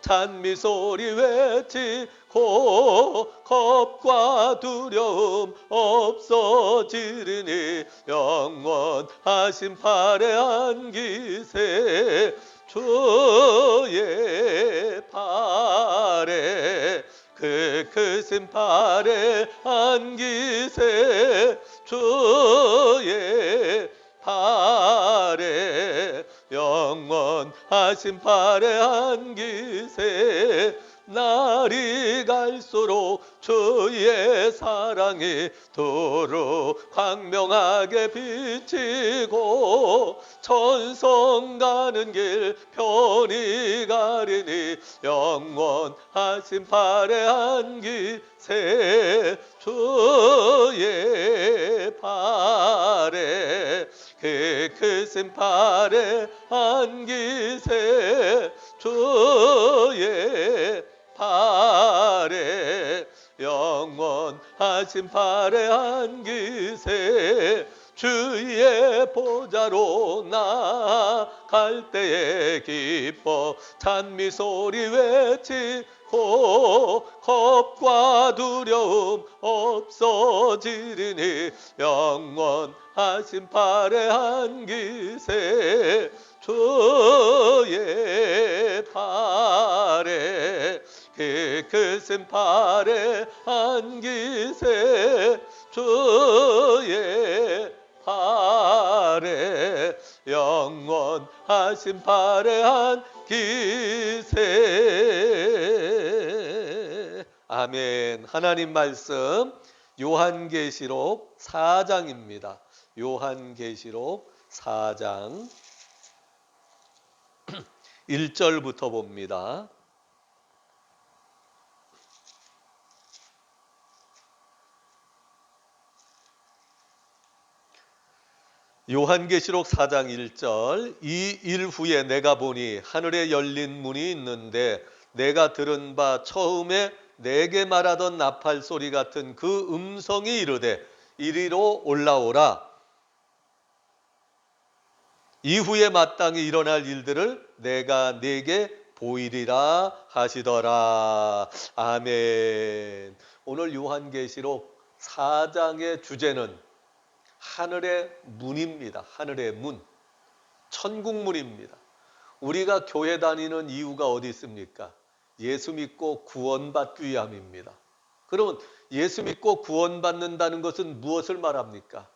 찬미소리 외치고 겁과 두려움 없어지리니 영원하신 팔에 안기세 주의 팔에 그 크신 팔에 안기세 주의 팔에 영원하신 팔에 안기세 날이 갈수록 주의 사랑이 두루 광명하게 비치고 천성 가는 길 편히 가리니 영원하신 팔에 안기세 주의 팔에 그 크신 팔에 안기세 주의 팔에 영원하신 팔에 안기세 주의 보좌로 나갈 때에 기뻐 찬미소리 외치고 겁과 두려움 없어지리니 영원하신 팔에 안기세 주의 팔에 그 크신 팔에 안기세 주의 팔에 영원하신 팔에 안기세. 아멘. 하나님 말씀 요한계시록 4장입니다. 요한계시록 4장 1절부터 봅니다. 요한계시록 4장 1절 이 일 후에 내가 보니 하늘에 열린 문이 있는데 내가 들은 바 처음에 내게 말하던 나팔 소리 같은 그 음성이 이르되 이리로 올라오라. 이후에 마땅히 일어날 일들을 내가 네게 보이리라 하시더라. 아멘. 오늘 요한계시록 4장의 주제는 하늘의 문입니다. 하늘의 문, 천국문입니다. 우리가 교회 다니는 이유가 어디 있습니까? 예수 믿고 구원받기 위함입니다. 그러면 예수 믿고 구원받는다는 것은 무엇을 말합니까?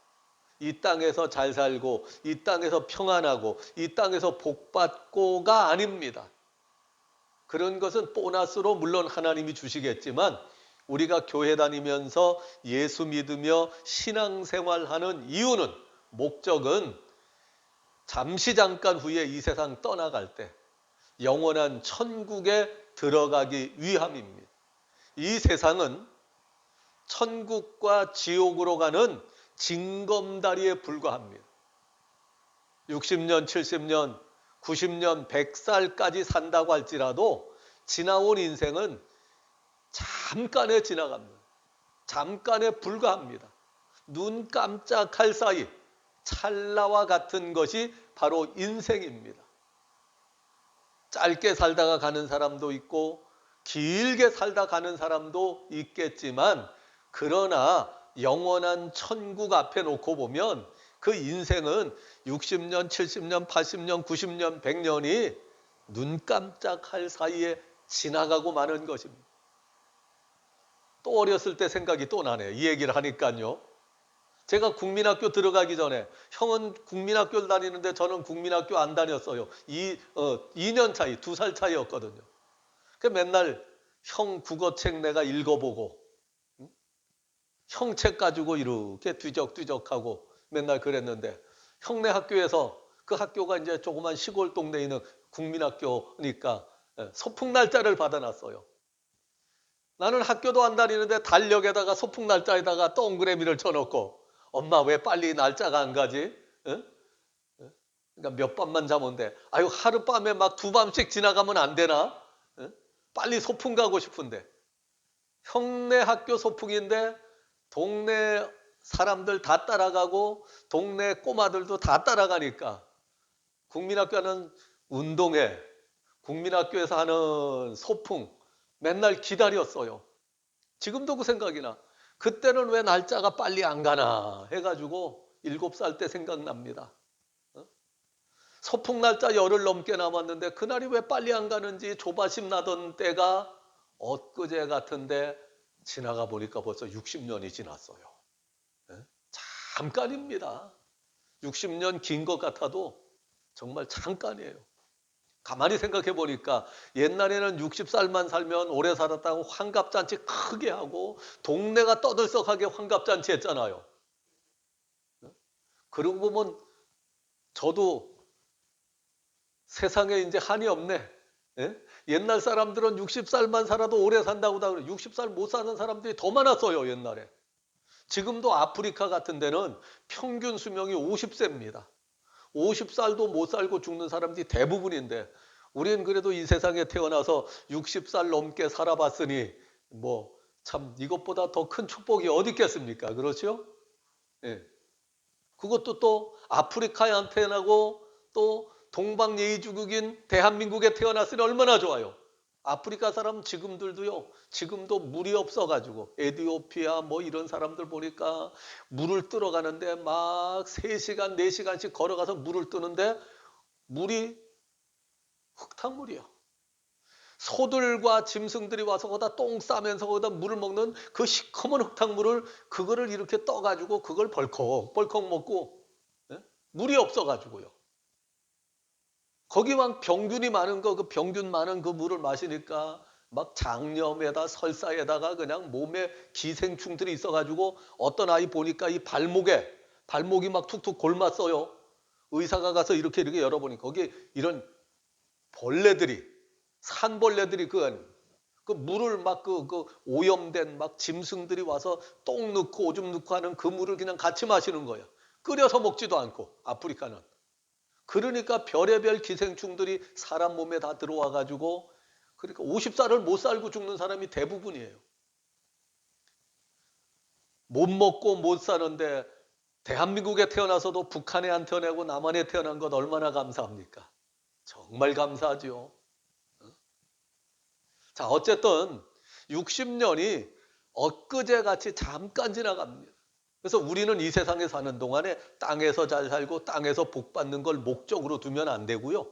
이 땅에서 잘 살고 이 땅에서 평안하고 이 땅에서 복받고가 아닙니다. 그런 것은 보너스로 물론 하나님이 주시겠지만 우리가 교회 다니면서 예수 믿으며 신앙생활하는 이유는, 목적은 잠시 잠깐 후에 이 세상 떠나갈 때 영원한 천국에 들어가기 위함입니다. 이 세상은 천국과 지옥으로 가는 징검다리에 불과합니다. 60년, 70년, 90년, 100살까지 산다고 할지라도 지나온 인생은 잠깐에 지나갑니다. 잠깐에 불과합니다. 눈 깜짝할 사이 찰나와 같은 것이 바로 인생입니다. 짧게 살다가 가는 사람도 있고 길게 살다 가는 사람도 있겠지만 그러나 영원한 천국 앞에 놓고 보면 그 인생은 60년, 70년, 80년, 90년, 100년이 눈 깜짝할 사이에 지나가고 마는 것입니다. 또 어렸을 때 생각이 또 나네요. 이 얘기를 하니까요. 제가 국민학교 들어가기 전에, 형은 국민학교를 다니는데 저는 국민학교 안 다녔어요. 2년 차이, 2살 차이였거든요. 그 맨날 형 국어책 내가 읽어보고 형 책 가지고 이렇게 뒤적뒤적하고 맨날 그랬는데, 형네 학교에서, 그 학교가 이제 조그만 시골 동네에 있는 국민학교니까 소풍 날짜를 받아놨어요. 나는 학교도 안 다니는데 달력에다가 소풍 날짜에다가 동그라미를 쳐놓고, 엄마 왜 빨리 날짜가 안 가지? 그러니까 몇 밤만 자면 돼. 아유, 하룻밤에 막 2밤씩 지나가면 안 되나? 빨리 소풍 가고 싶은데. 형네 학교 소풍인데 동네 사람들 다 따라가고 동네 꼬마들도 다 따라가니까 국민학교는 운동회, 국민학교에서 하는 소풍 맨날 기다렸어요. 지금도 그 생각이 나. 그때는 왜 날짜가 빨리 안 가나 해가지고 7살 때 생각납니다. 소풍 날짜 열흘 넘게 남았는데 그날이 왜 빨리 안 가는지 조바심 나던 때가 엊그제 같은데 지나가 보니까 벌써 60년이 지났어요. 잠깐입니다. 60년 긴 것 같아도 정말 잠깐이에요. 가만히 생각해 보니까 옛날에는 60살만 살면 오래 살았다고 환갑잔치 크게 하고 동네가 떠들썩하게 환갑잔치 했잖아요. 그러고 보면 저도 세상에 이제 한이 없네. 예? 옛날 사람들은 60살만 살아도 오래 산다고 다 그래. 60살 못 사는 사람들이 더 많았어요, 옛날에. 지금도 아프리카 같은 데는 평균 수명이 50세입니다. 50살도 못 살고 죽는 사람들이 대부분인데 우리는 그래도 이 세상에 태어나서 60살 넘게 살아봤으니 뭐 참 이것보다 더 큰 축복이 어디 있겠습니까? 그렇죠? 예. 그것도 또 아프리카에 태어나고 또 동방예의주국인 대한민국에 태어났으니 얼마나 좋아요. 아프리카 사람 지금들도요. 지금도 물이 없어가지고 에티오피아 뭐 이런 사람들 보니까 물을 뜨러 가는데 막 3시간 4시간씩 걸어가서 물을 뜨는데 물이 흙탕물이야. 소들과 짐승들이 와서 거기다 똥 싸면서 거기다 물을 먹는 그 시커먼 흙탕물을 그거를 이렇게 떠가지고 그걸 벌컥 먹고 예? 물이 없어가지고요. 거기 막 병균이 많은 거, 그 병균 많은 그 물을 마시니까 막 장염에다 설사에다가 그냥 몸에 기생충들이 있어가지고 어떤 아이 보니까 이 발목이 막 툭툭 골맞어요. 의사가 가서 이렇게 열어보니까 거기 이런 벌레들이 산벌레들이 그 물을 막 그 오염된 막 짐승들이 와서 똥 넣고 오줌 넣고 하는 그 물을 그냥 같이 마시는 거야. 끓여서 먹지도 않고 아프리카는. 그러니까 별의별 기생충들이 사람 몸에 다 들어와 가지고 그러니까 50살을 못 살고 죽는 사람이 대부분이에요. 못 먹고 못 사는데 대한민국에 태어나서도 북한에 안 태어나고 남한에 태어난 것 얼마나 감사합니까? 정말 감사하죠. 자, 어쨌든 60년이 엊그제같이 잠깐 지나갑니다. 그래서 우리는 이 세상에 사는 동안에 땅에서 잘 살고 땅에서 복 받는 걸 목적으로 두면 안 되고요.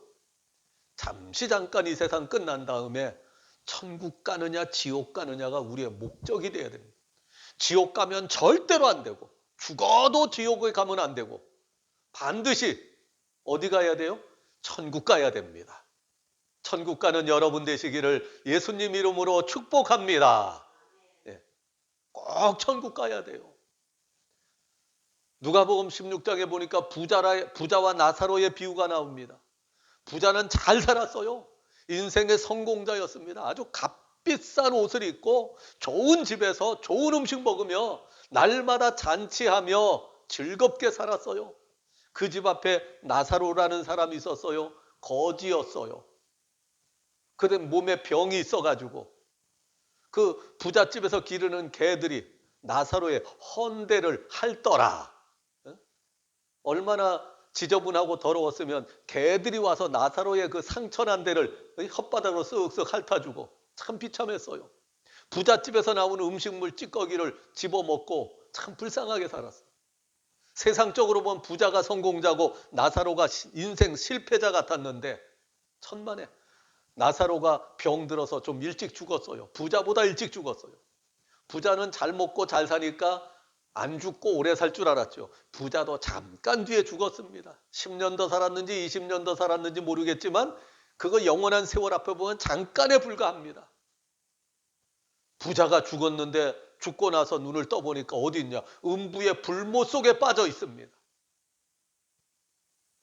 잠시 잠깐 이 세상 끝난 다음에 천국 가느냐 지옥 가느냐가 우리의 목적이 돼야 됩니다. 지옥 가면 절대로 안 되고 죽어도 지옥에 가면 안 되고 반드시 어디 가야 돼요? 천국 가야 됩니다. 천국 가는 여러분 되시기를 예수님 이름으로 축복합니다. 예, 꼭 천국 가야 돼요. 누가복음 16장에 보니까 부자와 나사로의 비유가 나옵니다. 부자는 잘 살았어요. 인생의 성공자였습니다. 아주 값비싼 옷을 입고 좋은 집에서 좋은 음식 먹으며 날마다 잔치하며 즐겁게 살았어요. 그 집 앞에 나사로라는 사람이 있었어요. 거지였어요. 그때 몸에 병이 있어가지고 그 부잣집에서 기르는 개들이 나사로의 헌대를 핥더라. 얼마나 지저분하고 더러웠으면 개들이 와서 나사로의 그 상처난 데를 혓바닥으로 쓱쓱 핥아주고 참 비참했어요. 부잣집에서 나오는 음식물 찌꺼기를 집어먹고 참 불쌍하게 살았어요. 세상적으로 보면 부자가 성공자고 나사로가 인생 실패자 같았는데 천만에 나사로가 병들어서 좀 일찍 죽었어요. 부자보다 일찍 죽었어요. 부자는 잘 먹고 잘 사니까 안 죽고 오래 살 줄 알았죠. 부자도 잠깐 뒤에 죽었습니다. 10년 더 살았는지 20년 더 살았는지 모르겠지만 그거 영원한 세월 앞에 보면 잠깐에 불과합니다. 부자가 죽었는데 죽고 나서 눈을 떠보니까 어디 있냐? 음부의 불모 속에 빠져 있습니다.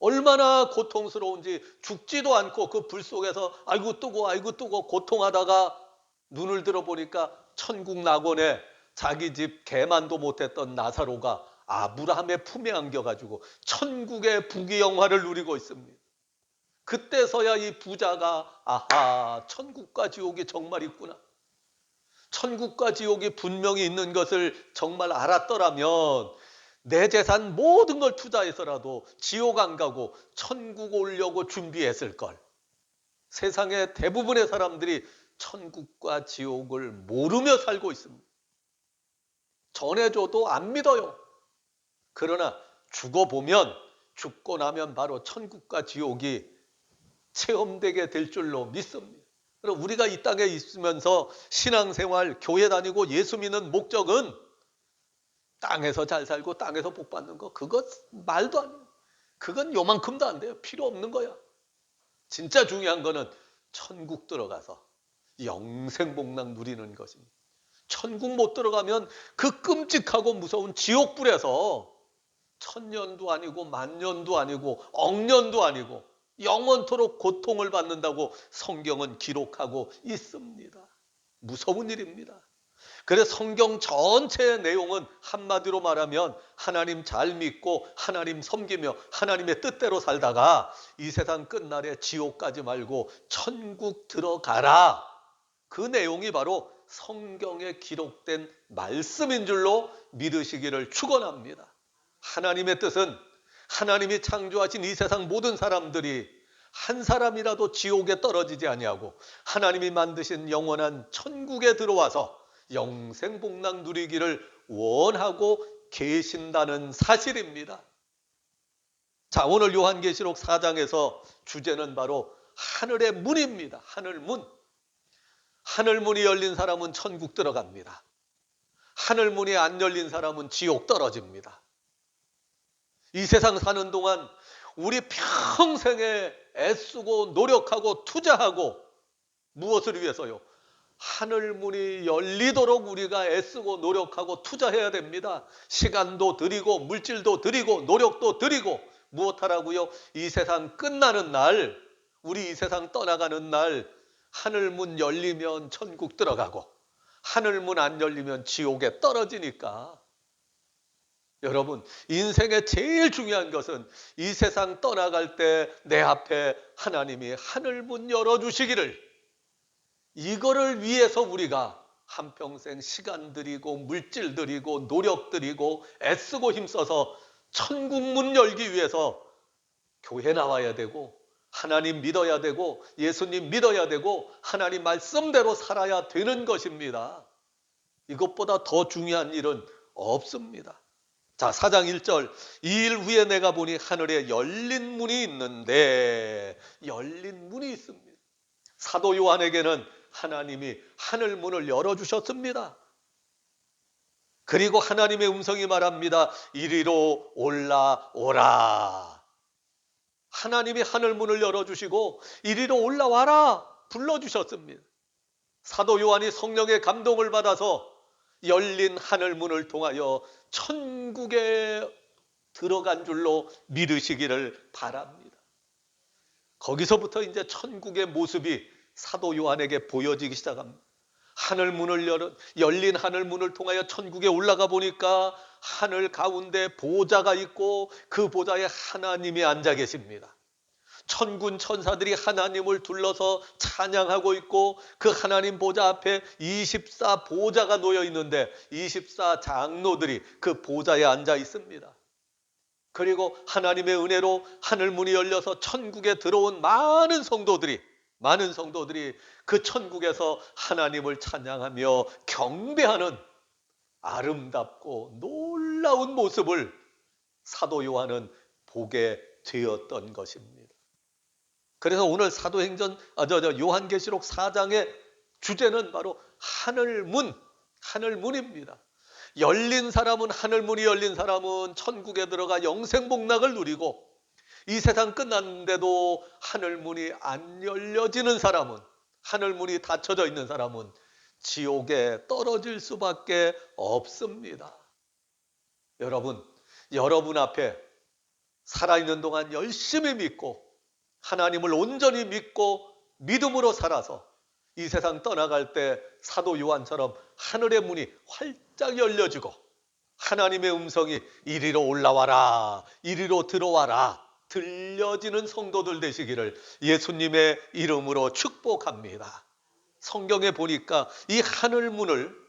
얼마나 고통스러운지 죽지도 않고 그 불 속에서 아이고 뜨고 고통하다가 눈을 들어보니까 천국 낙원에 자기 집 개만도 못했던 나사로가 아브라함의 품에 안겨가지고 천국의 부귀영화를 누리고 있습니다. 그때서야 이 부자가 아하 천국과 지옥이 정말 있구나. 천국과 지옥이 분명히 있는 것을 정말 알았더라면 내 재산 모든 걸 투자해서라도 지옥 안 가고 천국 오려고 준비했을 걸. 세상의 대부분의 사람들이 천국과 지옥을 모르며 살고 있습니다. 전해줘도 안 믿어요. 그러나 죽어보면, 죽고 나면 바로 천국과 지옥이 체험되게 될 줄로 믿습니다. 그럼 우리가 이 땅에 있으면서 신앙생활, 교회 다니고 예수 믿는 목적은 땅에서 잘 살고 땅에서 복 받는 거, 그거 말도 안 해요. 그건 요만큼도 안 돼요. 필요 없는 거야. 진짜 중요한 거는 천국 들어가서 영생복락 누리는 것입니다. 천국 못 들어가면 그 끔찍하고 무서운 지옥불에서 천년도 아니고 만년도 아니고 억년도 아니고 영원토록 고통을 받는다고 성경은 기록하고 있습니다. 무서운 일입니다. 그래서 성경 전체의 내용은 한마디로 말하면 하나님 잘 믿고 하나님 섬기며 하나님의 뜻대로 살다가 이 세상 끝날에 지옥 가지 말고 천국 들어가라. 그 내용이 바로 성경에 기록된 말씀인 줄로 믿으시기를 축원합니다. 하나님의 뜻은 하나님이 창조하신 이 세상 모든 사람들이 한 사람이라도 지옥에 떨어지지 아니하고 하나님이 만드신 영원한 천국에 들어와서 영생복락 누리기를 원하고 계신다는 사실입니다. 자, 오늘 요한계시록 4장에서 주제는 바로 하늘의 문입니다. 하늘문. 하늘문이 열린 사람은 천국 들어갑니다. 하늘문이 안 열린 사람은 지옥 떨어집니다. 이 세상 사는 동안 우리 평생에 애쓰고 노력하고 투자하고 무엇을 위해서요? 하늘문이 열리도록 우리가 애쓰고 노력하고 투자해야 됩니다. 시간도 드리고 물질도 드리고 노력도 드리고 무엇하라고요? 이 세상 끝나는 날, 우리 이 세상 떠나가는 날 하늘문 열리면 천국 들어가고 하늘문 안 열리면 지옥에 떨어지니까 여러분, 인생의 제일 중요한 것은 이 세상 떠나갈 때 내 앞에 하나님이 하늘문 열어주시기를, 이거를 위해서 우리가 한평생 시간 들이고 물질 들이고 노력 들이고 애쓰고 힘써서 천국문 열기 위해서 교회 나와야 되고 하나님 믿어야 되고 예수님 믿어야 되고 하나님 말씀대로 살아야 되는 것입니다. 이것보다 더 중요한 일은 없습니다. 자, 4장 1절, 이 일 후에 내가 보니 하늘에 열린 문이 있는데, 열린 문이 있습니다. 사도 요한에게는 하나님이 하늘 문을 열어주셨습니다. 그리고 하나님의 음성이 말합니다. 이리로 올라오라. 하나님이 하늘 문을 열어주시고 이리로 올라와라 불러주셨습니다. 사도 요한이 성령의 감동을 받아서 열린 하늘 문을 통하여 천국에 들어간 줄로 믿으시기를 바랍니다. 거기서부터 이제 천국의 모습이 사도 요한에게 보여지기 시작합니다. 열린 하늘 문을 통하여 천국에 올라가 보니까 하늘 가운데 보좌가 있고 그 보좌에 하나님이 앉아 계십니다. 천군 천사들이 하나님을 둘러서 찬양하고 있고 그 하나님 보좌 앞에 24 보좌가 놓여 있는데 24 장로들이 그 보좌에 앉아 있습니다. 그리고 하나님의 은혜로 하늘문이 열려서 천국에 들어온 많은 성도들이 그 천국에서 하나님을 찬양하며 경배하는 아름답고 놀라운 모습을 사도 요한은 보게 되었던 것입니다. 그래서 오늘 요한계시록 4장의 주제는 바로 하늘문입니다. 열린 사람은, 하늘문이 열린 사람은 천국에 들어가 영생복락을 누리고, 이 세상 끝났는데도 하늘문이 안 열려지는 사람은, 하늘문이 닫혀져 있는 사람은 지옥에 떨어질 수밖에 없습니다. 여러분 앞에 살아있는 동안 열심히 믿고 하나님을 온전히 믿고 믿음으로 살아서 이 세상 떠나갈 때 사도 요한처럼 하늘의 문이 활짝 열려지고 하나님의 음성이 이리로 올라와라, 이리로 들어와라 들려지는 성도들 되시기를 예수님의 이름으로 축복합니다. 성경에 보니까 이 하늘문을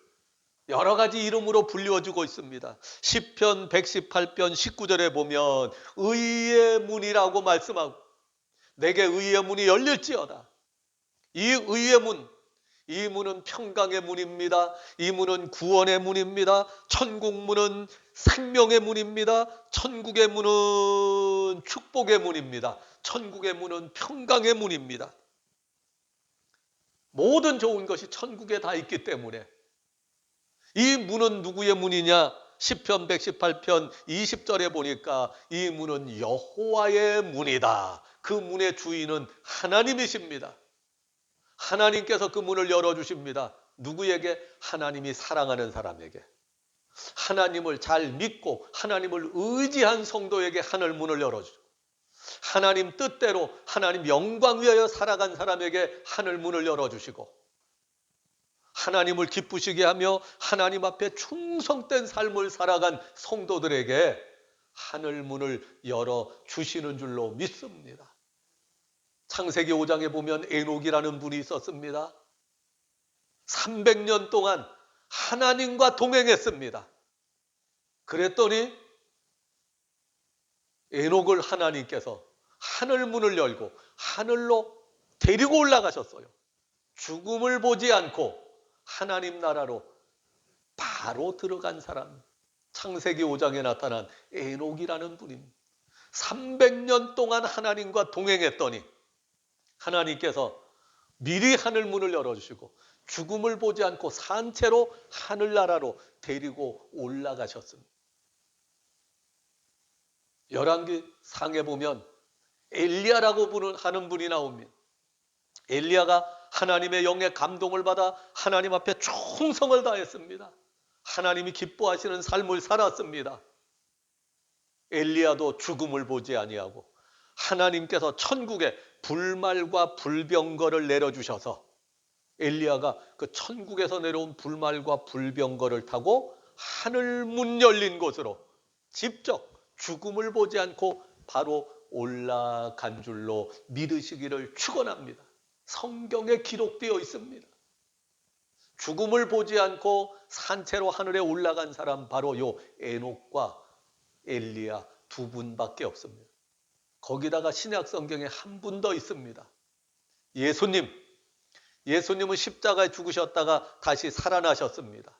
여러 가지 이름으로 불려주고 있습니다. 시편 118편 19절에 보면 의의 문이라고 말씀하고 내게 의의 문이 열릴지어다. 이 의의 문, 이 문은 평강의 문입니다. 이 문은 구원의 문입니다. 천국 문은 생명의 문입니다. 천국의 문은 축복의 문입니다. 천국의 문은 평강의 문입니다. 모든 좋은 것이 천국에 다 있기 때문에 이 문은 누구의 문이냐? 시편 118편 20절에 보니까 이 문은 여호와의 문이다. 그 문의 주인은 하나님이십니다. 하나님께서 그 문을 열어주십니다. 누구에게? 하나님이 사랑하는 사람에게. 하나님을 잘 믿고 하나님을 의지한 성도에게 하늘 문을 열어주고, 하나님 뜻대로 하나님 영광 위하여 살아간 사람에게 하늘 문을 열어주시고, 하나님을 기쁘시게 하며 하나님 앞에 충성된 삶을 살아간 성도들에게 하늘 문을 열어주시는 줄로 믿습니다. 창세기 5장에 보면 에녹이라는 분이 있었습니다. 300년 동안 하나님과 동행했습니다. 그랬더니 에녹을 하나님께서 하늘 문을 열고 하늘로 데리고 올라가셨어요. 죽음을 보지 않고 하나님 나라로 바로 들어간 사람, 창세기 5장에 나타난 에녹이라는 분입니다. 300년 동안 하나님과 동행했더니 하나님께서 미리 하늘 문을 열어주시고 죽음을 보지 않고 산채로 하늘나라로 데리고 올라가셨습니다. 열왕기 상에 보면 엘리야라고 하는 분이 나옵니다. 엘리야가 하나님의 영의 감동을 받아 하나님 앞에 충성을 다했습니다. 하나님이 기뻐하시는 삶을 살았습니다. 엘리야도 죽음을 보지 아니하고 하나님께서 천국에 불말과 불병거를 내려주셔서 엘리야가 그 천국에서 내려온 불말과 불병거를 타고 하늘 문 열린 곳으로 직접 죽음을 보지 않고 바로 올라간 줄로 믿으시기를 축원합니다. 성경에 기록되어 있습니다. 죽음을 보지 않고 산채로 하늘에 올라간 사람 바로 요 에녹과 엘리야 두 분밖에 없습니다. 거기다가 신약 성경에 한 분 더 있습니다. 예수님은 십자가에 죽으셨다가 다시 살아나셨습니다.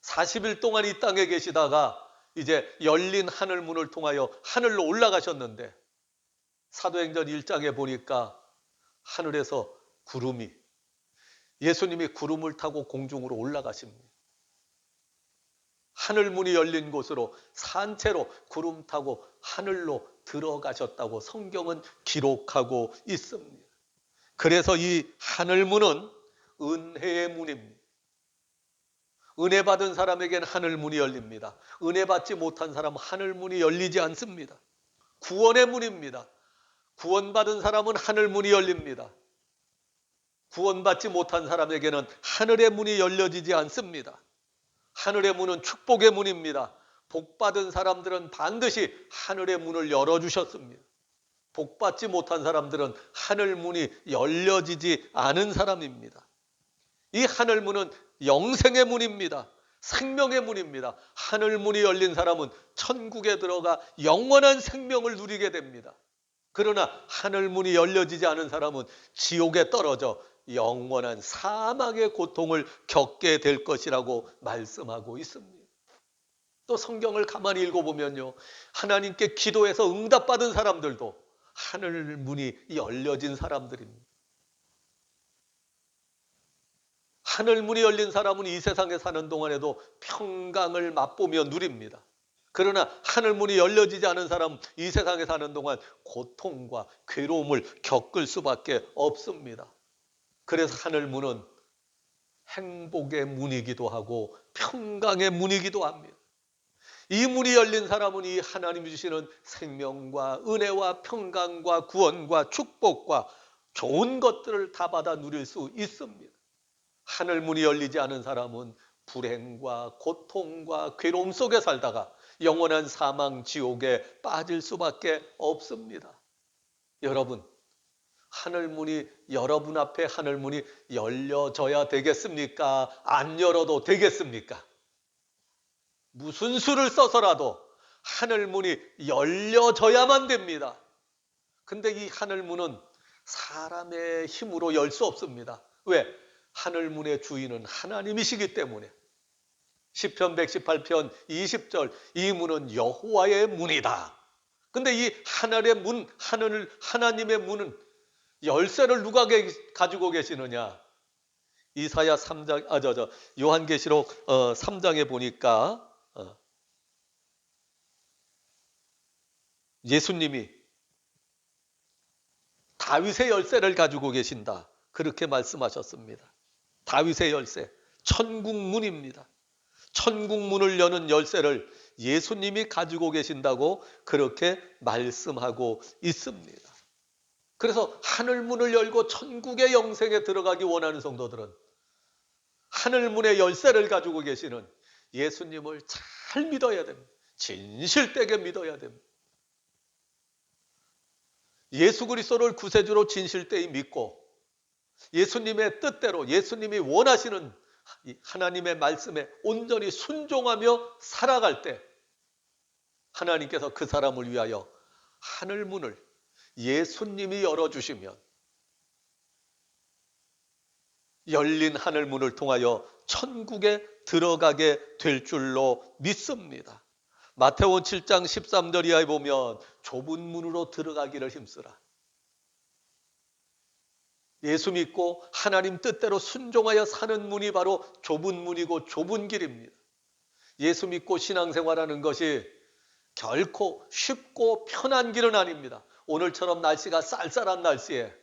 40일 동안 이 땅에 계시다가 이제 열린 하늘 문을 통하여 하늘로 올라가셨는데 사도행전 1장에 보니까 하늘에서 구름이, 예수님이 구름을 타고 공중으로 올라가십니다. 하늘 문이 열린 곳으로 산채로 구름 타고 하늘로 들어가셨다고 성경은 기록하고 있습니다. 그래서 이 하늘 문은 은혜의 문입니다. 은혜 받은 사람에게는 하늘 문이 열립니다. 은혜 받지 못한 사람은 하늘 문이 열리지 않습니다. 구원의 문입니다. 구원받은 사람은 하늘 문이 열립니다. 구원받지 못한 사람에게는 하늘의 문이 열려지지 않습니다. 하늘의 문은 축복의 문입니다. 복받은 사람들은 반드시 하늘의 문을 열어주셨습니다. 복받지 못한 사람들은 하늘 문이 열려지지 않은 사람입니다. 이 하늘 문은 영생의 문입니다. 생명의 문입니다. 하늘 문이 열린 사람은 천국에 들어가 영원한 생명을 누리게 됩니다. 그러나 하늘 문이 열려지지 않은 사람은 지옥에 떨어져 영원한 사망의 고통을 겪게 될 것이라고 말씀하고 있습니다. 또 성경을 가만히 읽어보면요, 하나님께 기도해서 응답받은 사람들도 하늘 문이 열려진 사람들입니다. 하늘 문이 열린 사람은 이 세상에 사는 동안에도 평강을 맛보며 누립니다. 그러나 하늘 문이 열려지지 않은 사람은 이 세상에 사는 동안 고통과 괴로움을 겪을 수밖에 없습니다. 그래서 하늘 문은 행복의 문이기도 하고 평강의 문이기도 합니다. 이 문이 열린 사람은 이 하나님이 주시는 생명과 은혜와 평강과 구원과 축복과 좋은 것들을 다 받아 누릴 수 있습니다. 하늘 문이 열리지 않은 사람은 불행과 고통과 괴로움 속에 살다가 영원한 사망 지옥에 빠질 수밖에 없습니다. 여러분, 하늘 문이, 여러분 앞에 하늘 문이 열려져야 되겠습니까? 안 열어도 되겠습니까? 무슨 수를 써서라도 하늘 문이 열려져야만 됩니다. 근데 이 하늘 문은 사람의 힘으로 열 수 없습니다. 왜? 하늘 문의 주인은 하나님이시기 때문에. 시편 118편 20절, 이 문은 여호와의 문이다. 근데 이 하늘의 문, 하나님의 문은 열쇠를 누가 가지고 계시느냐? 이사야 3장, 요한계시록 3장에 보니까 예수님이 다윗의 열쇠를 가지고 계신다. 그렇게 말씀하셨습니다. 다윗의 열쇠, 천국 문입니다. 천국 문을 여는 열쇠를 예수님이 가지고 계신다고 그렇게 말씀하고 있습니다. 그래서 하늘 문을 열고 천국의 영생에 들어가기 원하는 성도들은 하늘 문의 열쇠를 가지고 계시는 예수님을 잘 믿어야 됩니다. 진실되게 믿어야 됩니다. 예수 그리스도를 구세주로 진실되이 믿고 예수님의 뜻대로 예수님이 원하시는 하나님의 말씀에 온전히 순종하며 살아갈 때 하나님께서 그 사람을 위하여 하늘 문을 예수님이 열어주시면 열린 하늘 문을 통하여 천국에 들어가게 될 줄로 믿습니다. 마태복음 7장 13절 이하에 보면 좁은 문으로 들어가기를 힘쓰라. 예수 믿고 하나님 뜻대로 순종하여 사는 문이 바로 좁은 문이고 좁은 길입니다. 예수 믿고 신앙생활하는 것이 결코 쉽고 편한 길은 아닙니다. 오늘처럼 날씨가 쌀쌀한 날씨에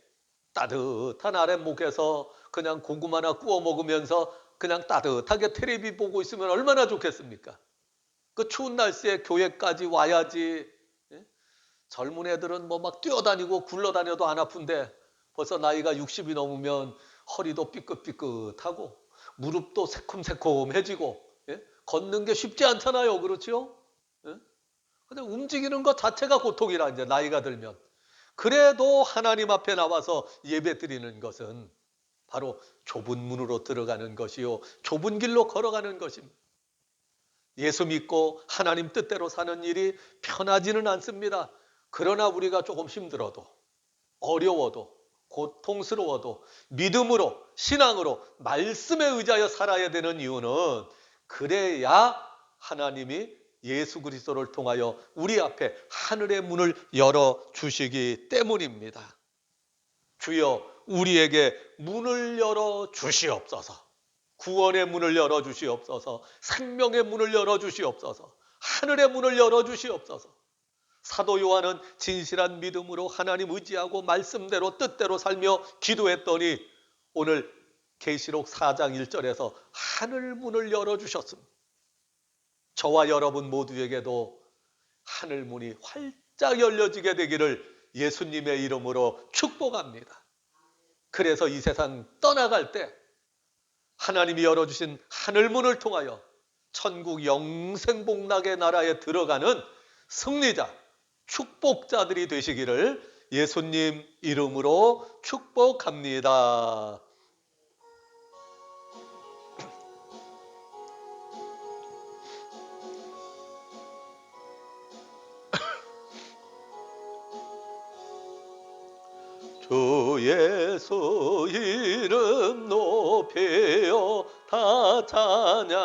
따뜻한 아랫목에서 그냥 고구마 하나 구워 먹으면서 그냥 따뜻하게 텔레비 보고 있으면 얼마나 좋겠습니까? 그 추운 날씨에 교회까지 와야지. 젊은 애들은 뭐 막 뛰어다니고 굴러다녀도 안 아픈데 벌써 나이가 60이 넘으면 허리도 삐끗삐끗하고 무릎도 새콤새콤해지고 걷는 게 쉽지 않잖아요. 그렇죠? 근데 움직이는 것 자체가 고통이라 이제 나이가 들면. 그래도 하나님 앞에 나와서 예배 드리는 것은 바로 좁은 문으로 들어가는 것이요 좁은 길로 걸어가는 것입니다. 예수 믿고 하나님 뜻대로 사는 일이 편하지는 않습니다. 그러나 우리가 조금 힘들어도 어려워도 고통스러워도 믿음으로 신앙으로 말씀에 의지하여 살아야 되는 이유는 그래야 하나님이 예수 그리스도를 통하여 우리 앞에 하늘의 문을 열어주시기 때문입니다. 주여 우리에게 문을 열어주시옵소서. 구원의 문을 열어주시옵소서. 생명의 문을 열어주시옵소서. 하늘의 문을 열어주시옵소서. 사도 요한은 진실한 믿음으로 하나님 의지하고 말씀대로 뜻대로 살며 기도했더니 오늘 계시록 4장 1절에서 하늘 문을 열어주셨습니다. 저와 여러분 모두에게도 하늘 문이 활짝 열려지게 되기를 예수님의 이름으로 축복합니다. 그래서 이 세상 떠나갈 때 하나님이 열어주신 하늘 문을 통하여 천국 영생복락의 나라에 들어가는 승리자, 축복자들이 되시기를 예수님 이름으로 축복합니다. 주 예수 이름 높여 다 찬양하여